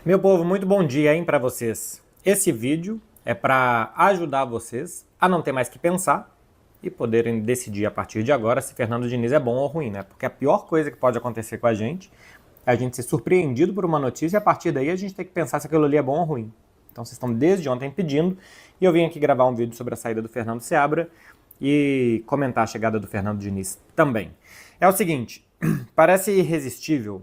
Meu povo, muito bom dia, hein, para vocês. Esse vídeo é para ajudar vocês a não ter mais que pensar e poderem decidir a partir de agora se Fernando Diniz é bom ou ruim, né? Porque a pior coisa que pode acontecer com a gente é a gente ser surpreendido por uma notícia e a partir daí a gente tem que pensar se aquilo ali é bom ou ruim. Então vocês estão desde ontem pedindo e eu vim aqui gravar um vídeo sobre a saída do Fernando Seabra e comentar a chegada do Fernando Diniz também. É o seguinte, parece irresistível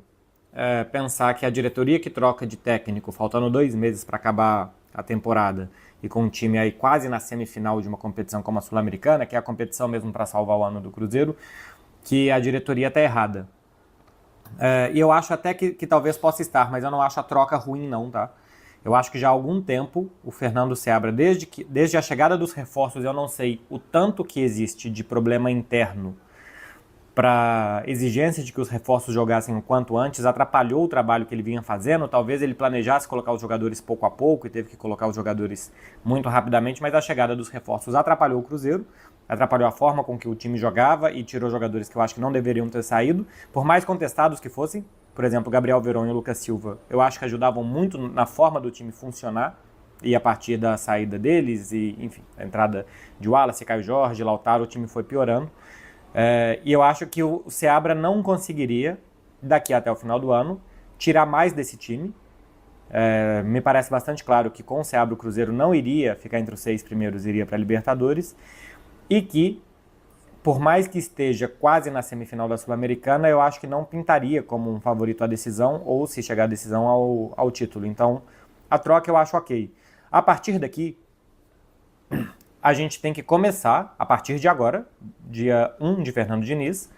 pensar que a diretoria que troca de técnico, faltando 2 meses para acabar a temporada, e com um time aí quase na semifinal de uma competição como a Sul-Americana, que é a competição mesmo para salvar o ano do Cruzeiro, que a diretoria está errada. E eu acho até que talvez possa estar, mas eu não acho a troca ruim não, tá? Eu acho que já há algum tempo o Fernando Seabra, desde a chegada dos reforços, eu não sei o tanto que existe de problema interno para exigência de que os reforços jogassem o quanto antes, atrapalhou o trabalho que ele vinha fazendo. Talvez ele planejasse colocar os jogadores pouco a pouco e teve que colocar os jogadores muito rapidamente, mas a chegada dos reforços atrapalhou o Cruzeiro, atrapalhou a forma com que o time jogava e tirou jogadores que eu acho que não deveriam ter saído, por mais contestados que fossem. Por exemplo, Gabriel Veron e o Lucas Silva, eu acho que ajudavam muito na forma do time funcionar, e a partir da saída deles e, enfim, a entrada de Wallace, Caio Jorge, Lautaro, o time foi piorando. E eu acho que o Seabra não conseguiria, daqui até o final do ano, tirar mais desse time. Me parece bastante claro que com o Seabra o Cruzeiro não iria ficar entre os 6 primeiros, iria para a Libertadores. E que, por mais que esteja quase na semifinal da Sul-Americana, eu acho que não pintaria como um favorito à decisão, ou se chegar à decisão ao título. Então, a troca eu acho ok. A partir daqui, a gente tem que começar, a partir de agora, dia 1 de Fernando Diniz,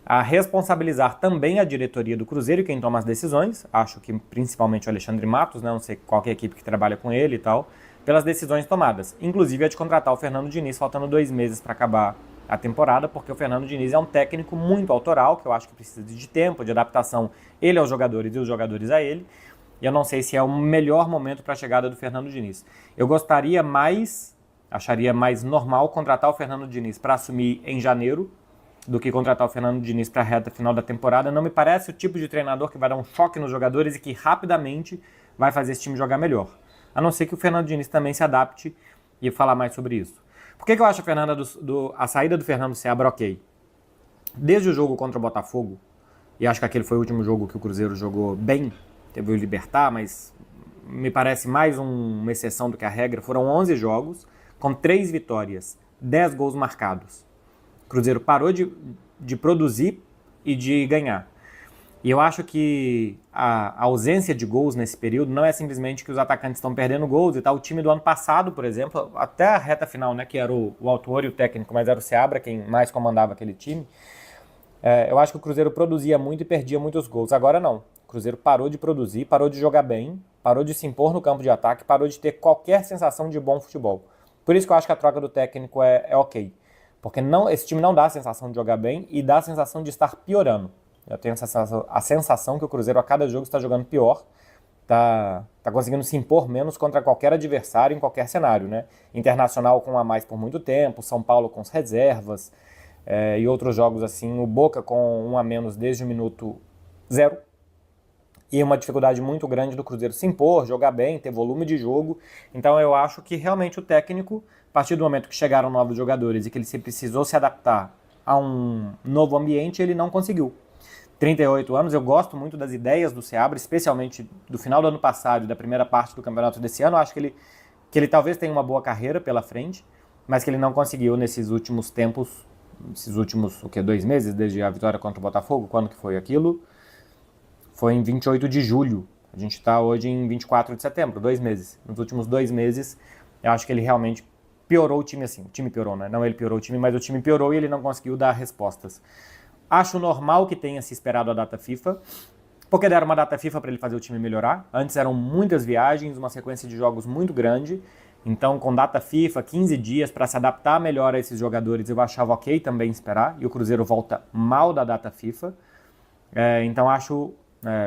a responsabilizar também a diretoria do Cruzeiro e quem toma as decisões, acho que principalmente o Alexandre Matos, né, não sei qual que é a equipe que trabalha com ele e tal, pelas decisões tomadas. Inclusive a de contratar o Fernando Diniz, faltando 2 meses para acabar a temporada, porque o Fernando Diniz é um técnico muito autoral, que eu acho que precisa de tempo, de adaptação, ele aos jogadores e os jogadores a ele, e eu não sei se é o melhor momento para a chegada do Fernando Diniz. Eu gostaria mais, acharia mais normal contratar o Fernando Diniz para assumir em janeiro do que contratar o Fernando Diniz para a reta final da temporada. Não me parece o tipo de treinador que vai dar um choque nos jogadores e que rapidamente vai fazer esse time jogar melhor. A não ser que o Fernando Diniz também se adapte e falar mais sobre isso. Por que eu acho a saída do Fernando Seabra ok? Desde o jogo contra o Botafogo, e acho que aquele foi o último jogo que o Cruzeiro jogou bem, teve o Libertad, mas me parece mais uma exceção do que a regra, foram 11 jogos, com 3 vitórias, 10 gols marcados. O Cruzeiro parou de produzir e de ganhar. E eu acho que a ausência de gols nesse período não é simplesmente que os atacantes estão perdendo gols e tal. O time do ano passado, por exemplo, até a reta final, né, que era o autor e o técnico, mas era o Seabra quem mais comandava aquele time, eu acho que o Cruzeiro produzia muito e perdia muitos gols. Agora não. O Cruzeiro parou de produzir, parou de jogar bem, parou de se impor no campo de ataque, parou de ter qualquer sensação de bom futebol. Por isso que eu acho que a troca do técnico é ok. Porque esse time não dá a sensação de jogar bem e dá a sensação de estar piorando. Eu tenho a sensação que o Cruzeiro a cada jogo está jogando pior, tá conseguindo se impor menos contra qualquer adversário em qualquer cenário, né? Internacional com um a mais por muito tempo, São Paulo com as reservas, e outros jogos assim, o Boca com um a menos desde o minuto 0. E uma dificuldade muito grande do Cruzeiro se impor, jogar bem, ter volume de jogo. Então eu acho que realmente o técnico, a partir do momento que chegaram novos jogadores e que ele se precisou se adaptar a um novo ambiente, ele não conseguiu. 38 anos, eu gosto muito das ideias do Seabra, especialmente do final do ano passado e da primeira parte do campeonato desse ano. Eu acho que ele talvez tenha uma boa carreira pela frente, mas que ele não conseguiu nesses últimos tempos, esses últimos, 2 meses, desde a vitória contra o Botafogo. Quando que foi aquilo? Foi em 28 de julho. A gente está hoje em 24 de setembro, 2 meses. Nos últimos 2 meses, eu acho que ele realmente piorou o time assim. O time piorou, né? Não ele piorou o time, mas o time piorou e ele não conseguiu dar respostas. Acho normal que tenha se esperado a data FIFA, porque deram uma data FIFA para ele fazer o time melhorar. Antes eram muitas viagens, uma sequência de jogos muito grande. Então, com data FIFA, 15 dias para se adaptar melhor a esses jogadores, eu achava ok também esperar. E o Cruzeiro volta mal da data FIFA. Então, acho...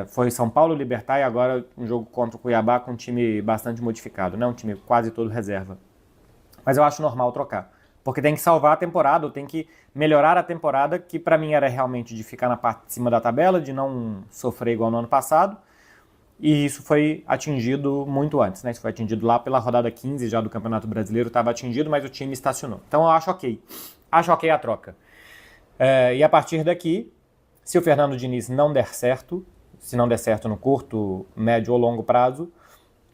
foi São Paulo, Libertad e agora um jogo contra o Cuiabá com um time bastante modificado, né? Um time quase todo reserva. Mas eu acho normal trocar. Porque tem que salvar a temporada, ou tem que melhorar a temporada, que para mim era realmente de ficar na parte de cima da tabela, de não sofrer igual no ano passado, E isso foi atingido muito antes, né? Isso foi atingido lá pela rodada 15 já do Campeonato Brasileiro, estava atingido, mas o time estacionou. Então eu acho ok. Acho ok a troca. E a partir daqui, se o Fernando Diniz não der certo, se não der certo no curto, médio ou longo prazo,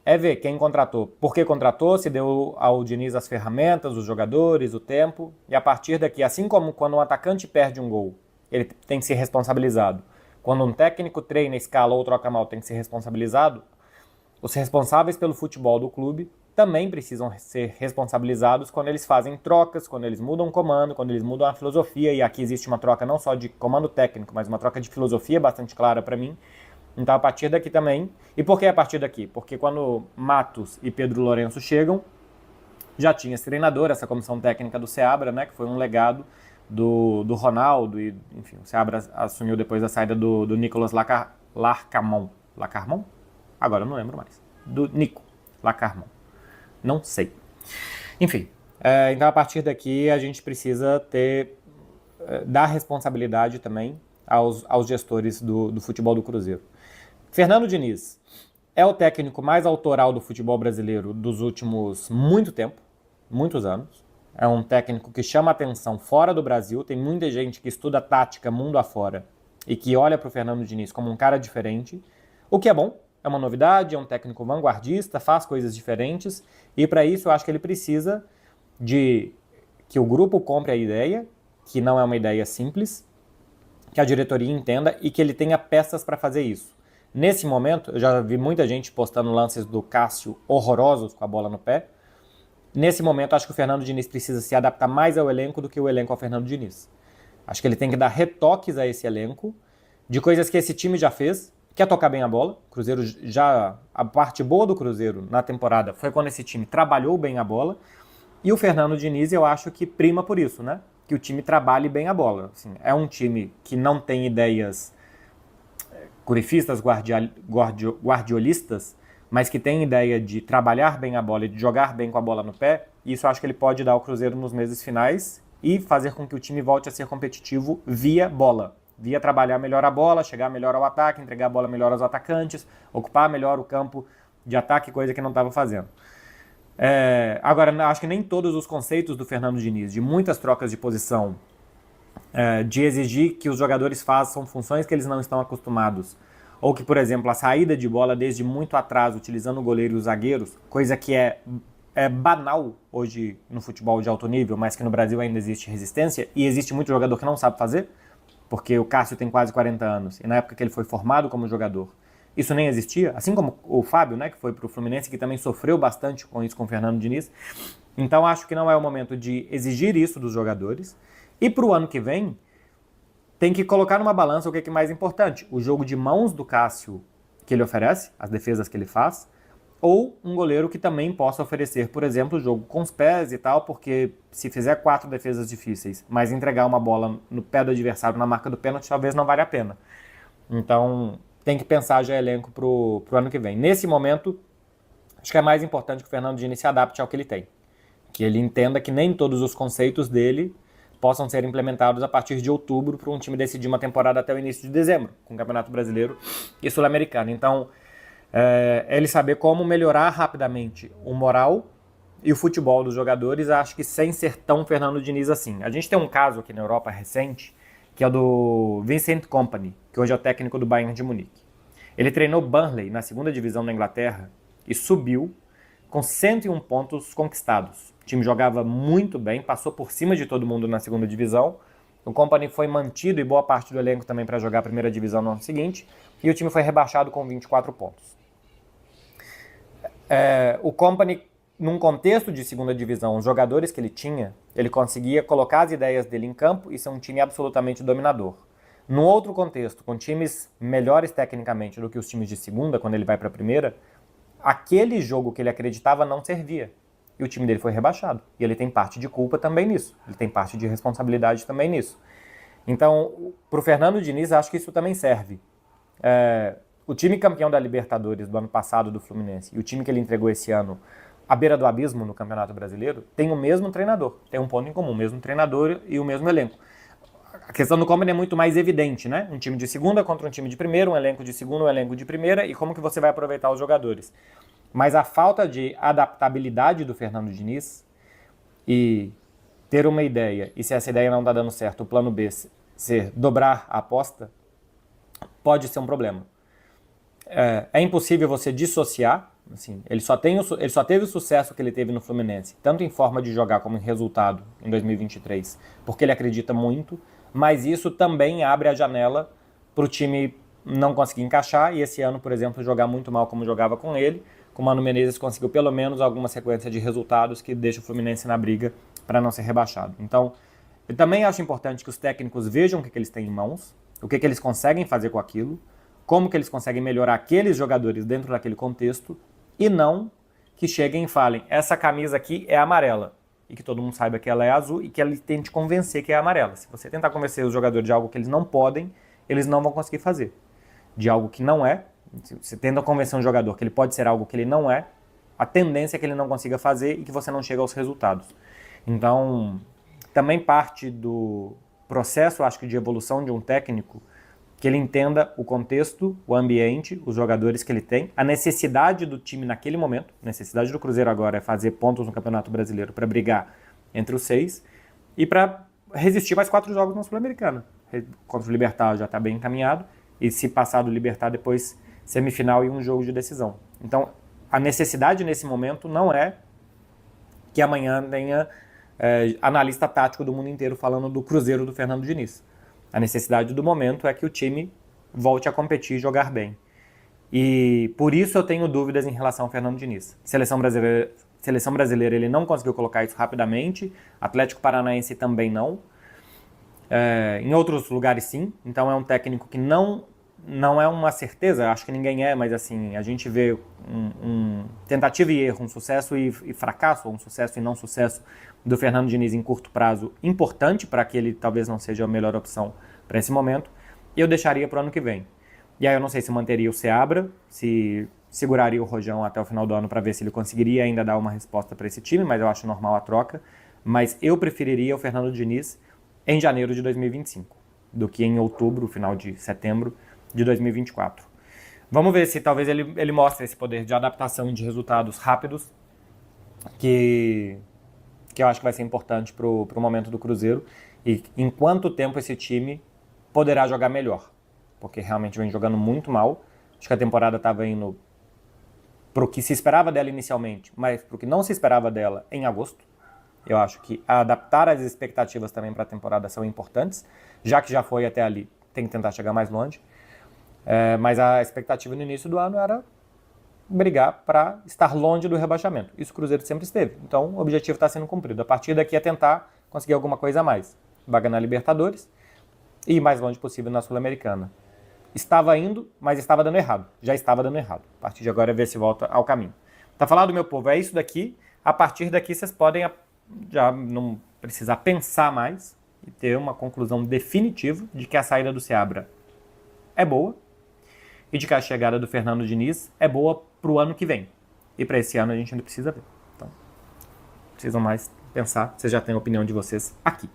é ver quem contratou, por que contratou, se deu ao Diniz as ferramentas, os jogadores, o tempo, e a partir daqui, assim como quando um atacante perde um gol, ele tem que ser responsabilizado. Quando um técnico treina, escala ou troca mal, tem que ser responsabilizado. Os responsáveis pelo futebol do clube também precisam ser responsabilizados quando eles fazem trocas, quando eles mudam o comando, quando eles mudam a filosofia, e aqui existe uma troca não só de comando técnico, mas uma troca de filosofia bastante clara para mim. Então, a partir daqui também. E por que a partir daqui? Porque quando Matos e Pedro Lourenço chegam, já tinha esse treinador, essa comissão técnica do Seabra, né, que foi um legado do Ronaldo, e enfim, o Seabra assumiu depois da saída do Nicolas Larcarmon. Larcarmon? Agora eu não lembro mais. Do Nico Larcarmon. Não sei. Enfim, então a partir daqui a gente precisa dar responsabilidade também aos gestores do futebol do Cruzeiro. Fernando Diniz é o técnico mais autoral do futebol brasileiro dos últimos muitos anos. É um técnico que chama atenção fora do Brasil. Tem muita gente que estuda tática mundo afora e que olha para o Fernando Diniz como um cara diferente, o que é bom, é uma novidade, é um técnico vanguardista, faz coisas diferentes, e para isso eu acho que ele precisa de que o grupo compre a ideia, que não é uma ideia simples, que a diretoria entenda e que ele tenha peças para fazer isso. Nesse momento, eu já vi muita gente postando lances do Cássio horrorosos com a bola no pé. Nesse momento, acho que o Fernando Diniz precisa se adaptar mais ao elenco do que o elenco ao Fernando Diniz. Acho que ele tem que dar retoques a esse elenco, de coisas que esse time já fez, que é tocar bem a bola. O Cruzeiro a parte boa do Cruzeiro na temporada foi quando esse time trabalhou bem a bola. E o Fernando Diniz, eu acho que prima por isso, né? Que o time trabalhe bem a bola. Assim, é um time que não tem ideias curifistas, guardiolistas, mas que tem ideia de trabalhar bem a bola e de jogar bem com a bola no pé. E isso eu acho que ele pode dar ao Cruzeiro nos meses finais e fazer com que o time volte a ser competitivo via bola. Via trabalhar melhor a bola, chegar melhor ao ataque, entregar a bola melhor aos atacantes, ocupar melhor o campo de ataque, coisa que não estava fazendo. Agora, acho que nem todos os conceitos do Fernando Diniz, de muitas trocas de posição, de exigir que os jogadores façam funções que eles não estão acostumados, ou que, por exemplo, a saída de bola desde muito atrás, utilizando o goleiro e os zagueiros, coisa que é banal hoje no futebol de alto nível, mas que no Brasil ainda existe resistência, e existe muito jogador que não sabe fazer, porque o Cássio tem quase 40 anos, e na época que ele foi formado como jogador, isso nem existia, assim como o Fábio, né, que foi para o Fluminense, que também sofreu bastante com isso com o Fernando Diniz. Então acho que não é o momento de exigir isso dos jogadores. E para o ano que vem, tem que colocar numa balança o que é mais importante. O jogo de mãos do Cássio que ele oferece, as defesas que ele faz, ou um goleiro que também possa oferecer, por exemplo, o jogo com os pés e tal, porque se fizer 4 defesas difíceis, mas entregar uma bola no pé do adversário na marca do pênalti, talvez não valha a pena. Então tem que pensar já elenco pro ano que vem. Nesse momento, acho que é mais importante que o Fernando Diniz se adapte ao que ele tem. Que ele entenda que nem todos os conceitos dele possam ser implementados a partir de outubro para um time decidir uma temporada até o início de dezembro, com o Campeonato Brasileiro e Sul-Americano. Então, ele saber como melhorar rapidamente o moral e o futebol dos jogadores, acho que sem ser tão Fernando Diniz assim. A gente tem um caso aqui na Europa recente, que é o do Vincent Kompany, que hoje é o técnico do Bayern de Munique. Ele treinou Burnley na segunda divisão da Inglaterra e subiu com 101 pontos conquistados. O time jogava muito bem, passou por cima de todo mundo na segunda divisão. O Kompany foi mantido e boa parte do elenco também para jogar a primeira divisão no ano seguinte, e o time foi rebaixado com 24 pontos. O Kompany, num contexto de segunda divisão, os jogadores que ele tinha, ele conseguia colocar as ideias dele em campo e ser um time absolutamente dominador. Num outro contexto, com times melhores tecnicamente do que os times de segunda, quando ele vai para a primeira, aquele jogo que ele acreditava não servia. E o time dele foi rebaixado. E ele tem parte de culpa também nisso. Ele tem parte de responsabilidade também nisso. Então, para o Fernando Diniz, acho que isso também serve. O time campeão da Libertadores do ano passado do Fluminense e o time que ele entregou esse ano à beira do abismo no Campeonato Brasileiro tem o mesmo treinador. Tem um ponto em comum, o mesmo treinador e o mesmo elenco. A questão do Company é muito mais evidente, né? Um time de segunda contra um time de primeira, um elenco de segunda, um elenco de primeira, e como que você vai aproveitar os jogadores. Mas a falta de adaptabilidade do Fernando Diniz e ter uma ideia, e se essa ideia não está dando certo, o plano B ser dobrar a aposta, pode ser um problema. É impossível você dissociar, assim, ele só teve o sucesso que ele teve no Fluminense, tanto em forma de jogar como em resultado em 2023, porque ele acredita muito, mas isso também abre a janela para o time não conseguir encaixar, e esse ano, por exemplo, jogar muito mal como jogava com ele. Com o Mano Menezes conseguiu pelo menos alguma sequência de resultados que deixa o Fluminense na briga para não ser rebaixado. Então, eu também acho importante que os técnicos vejam o que eles têm em mãos, o que eles conseguem fazer com aquilo, como que eles conseguem melhorar aqueles jogadores dentro daquele contexto, e não que cheguem e falem, essa camisa aqui é amarela, e que todo mundo saiba que ela é azul, e que ele tente convencer que é amarela. Se você tentar convencer os jogadores de algo que eles não podem, eles não vão conseguir fazer. De algo que não é, se você tenta convencer um jogador que ele pode ser algo que ele não é, a tendência é que ele não consiga fazer e que você não chegue aos resultados. Então, também parte do processo, acho que de evolução de um técnico, que ele entenda o contexto, o ambiente, os jogadores que ele tem, a necessidade do time naquele momento. A necessidade do Cruzeiro agora é fazer pontos no Campeonato Brasileiro para brigar entre os 6 e para resistir mais 4 jogos na Sul-Americana. Contra o Libertad já está bem encaminhado, e se passar do Libertad depois semifinal e um jogo de decisão. Então, a necessidade nesse momento não é que amanhã tenha analista tático do mundo inteiro falando do Cruzeiro do Fernando Diniz. A necessidade do momento é que o time volte a competir e jogar bem. E por isso eu tenho dúvidas em relação ao Fernando Diniz. Seleção brasileira ele não conseguiu colocar isso rapidamente, Atlético Paranaense também não. Em outros lugares sim, então é um técnico que não é uma certeza, acho que ninguém é, mas assim, a gente vê um tentativa e erro, um sucesso e fracasso, ou um sucesso e não sucesso do Fernando Diniz em curto prazo, importante para que ele talvez não seja a melhor opção para esse momento, e eu deixaria para o ano que vem. E aí eu não sei se manteria o Seabra, se seguraria o Rojão até o final do ano para ver se ele conseguiria ainda dar uma resposta para esse time, mas eu acho normal a troca, mas eu preferiria o Fernando Diniz em janeiro de 2025, do que em outubro, final de setembro de 2024. Vamos ver se talvez ele mostre esse poder de adaptação e de resultados rápidos, que eu acho que vai ser importante para o momento do Cruzeiro, e em quanto tempo esse time poderá jogar melhor, porque realmente vem jogando muito mal. Acho que a temporada estava indo para o que se esperava dela inicialmente, mas para o que não se esperava dela em agosto. Eu acho que adaptar as expectativas também para a temporada são importantes, já que já foi até ali, tem que tentar chegar mais longe. Mas a expectativa no início do ano era brigar para estar longe do rebaixamento. Isso o Cruzeiro sempre esteve. Então o objetivo está sendo cumprido. A partir daqui é tentar conseguir alguma coisa a mais. Vaga na Libertadores e ir mais longe possível na Sul-Americana. Estava indo, mas estava dando errado. Já estava dando errado. A partir de agora é ver se volta ao caminho. Tá falado, meu povo? É isso daqui. A partir daqui vocês podem já não precisar pensar mais e ter uma conclusão definitiva de que a saída do Seabra é boa e de que a chegada do Fernando Diniz é boa para o ano que vem. E para esse ano a gente ainda precisa ver. Então, precisam mais pensar. Vocês já têm a opinião de vocês aqui.